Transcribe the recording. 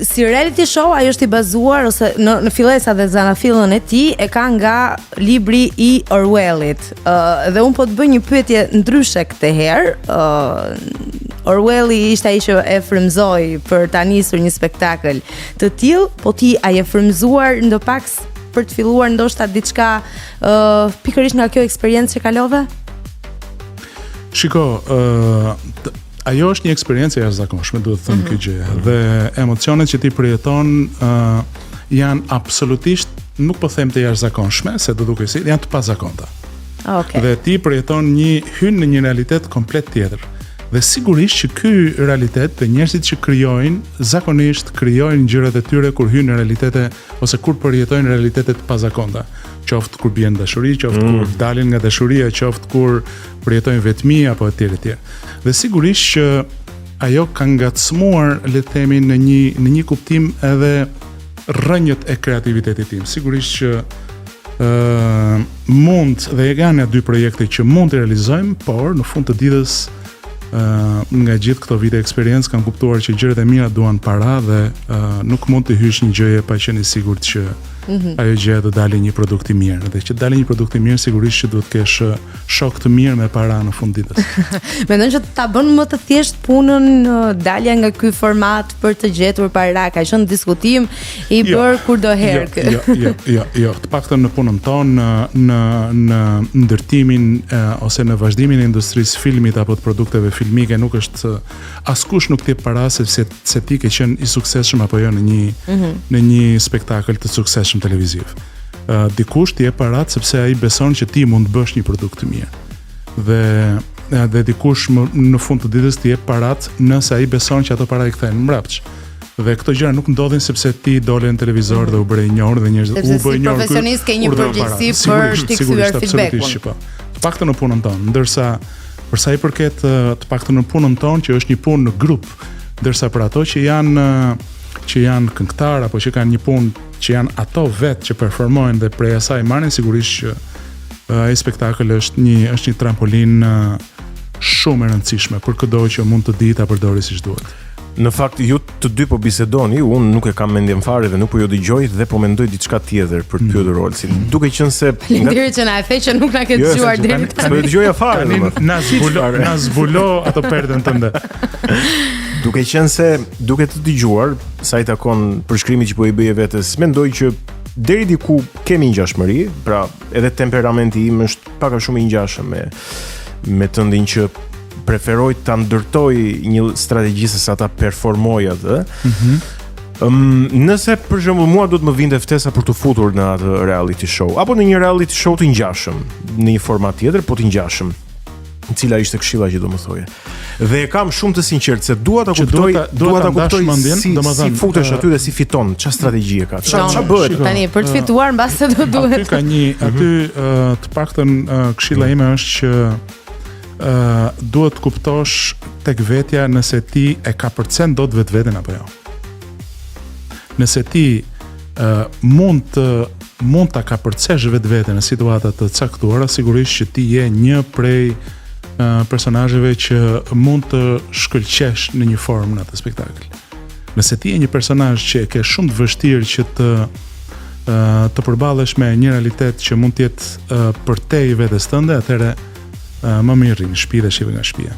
si reality show ajo është I bazuar ose në fillesa dhe zanafillën e tij e ka nga libri I Orwellit. Dhe un po të bëj një pyetje ndryshe këtë herë. Orwelli ishte ai që e frymëzoi për ta nisur një spektakël të tillë, po ti a je frymëzuar ndopak për të filluar ndoshta diçka pikërisht nga kjo eksperiencë që kalove? Shiko, ajo është një eksperiencë e jashtëzakonshme, duhet të thënë kjo gjë. Dhe emocionet që ti përjeton janë absolutisht, nuk po them të jashtëzakonshme, se do duket si janë të pazakonta. Okay. Dhe ti përjeton hyn në një realitet komplet tjetër. Dhe sigurisht që ky realitet dhe njerëzit që zakonisht krijojnë gjërat e tyre kur hyjnë në realitete ose kur përjetojnë realitete të pazakonta. Qoftë kur bien dashuri, qoftë kur dalin nga dashuria, qoftë kur përjetojnë vetmi apo etj etj. Dhe sigurisht që ajo ka ngacmuar, le të themi, në një kuptim edhe rrënjët e kreativitetit tim. Sigurisht që mund dhe janë dy projekte që mund të realizojmë, por në fund të ditës nga gjithë këto vite eksperiencë kam kuptuar që gjërat e mira duan para dhe nuk mund të hysh një gjëje pa qenë I sigurt që ajo gjë do dalë një produkt I mirë. Dhe që të dalë një produkt I mirë sigurisht që duhet të kesh shok të mirë me para në fund ditës. Mendon që ta bën më të thjesht punën dalja nga ky format për të gjetur para, ka qenë diskutim I bër kudoherë. Jo, të paktën në punën tonë, në ndërtimin ose në vazhdimin e industrisë filmit apo të produkteve filmike nuk është askush nuk t'jep para se ti ke qenë I suksesshëm apo jo në një spektakël të suksesshëm televiziv. Dikush t'jep parat sepse ai beson që ti mund të bësh një produkt të mirë. Dhe dikush në fund të ditës t'jep parat nëse ai beson që ato para I kthehen mbrapsht. Dhe këto gjëra nuk ndodhin sepse ti dole në televizor dhe u bëre I njohur dhe njerëzit u bë I njohur. Si profesionist ke një përgjegjësi për të kthyer feedbackun. Të paktën në punën tonë, ndërsa për sa I përket të paktën në punën tonë që është një punë në grup, ndërsa për ato që janë këngëtar apo që kanë një punë që janë ato vetë që performojnë dhe prej asaj marrin sigurisht që ai spektakël është një trampolin shumë e rëndësishme për çdo që mund të di ta përdori siç duhet. Në fakt ju të dy po bisedoni, unë nuk e kam mendjen fare dhe nuk po ju dëgjoj dhe po mendoj diçka tjetër për të pyetur Olsin. Duke qenë se Faleminderit që na e the që nuk na ke dëgjuar deri tani. Po dëgjoja fare. Na zbulo ato perdën tënde. Duke qenë se duke të dëgjuar sa I takon përshkrimit që po I bëje vetes, mendoj që deri diku kemi ngjashmëri, pra edhe temperamenti im është pak a shumë I ngjashëm me tëndin që preferoj ta ndërtoj një strategji se sa ta performoj atë. Nëse për shembull mua duhet më vinte ftesa për të futur në atë reality show apo në një reality show të ngjashëm, në një format tjetër, po të ngjashëm, cila ishte këshilla që do më thoje. Dhe e kam shumë të sinqert se dua ta kuptoj si futesh aty dhe si fiton, çfarë strategji e ka. Çfarë bëhet tani për të fituar mbase do duhet. Aty të paktën këshilla ime është që duhet të kuptosh tek vetja nëse ti e ka përcen dot vetveten apo jo. Nëse ti mund ta ka përcesh vetveten në situata të caktuara, sigurisht që ti je një prej personazheve që mund të shkëlqesh në një formë në atë spektakël. Nëse ti je një personazh që e ke shumë të vështirë që të përballesh me një realitet që mund të jetë për te I vetes tënde, atëherë më mirë në shtëpi dhe shive nga shtëpia.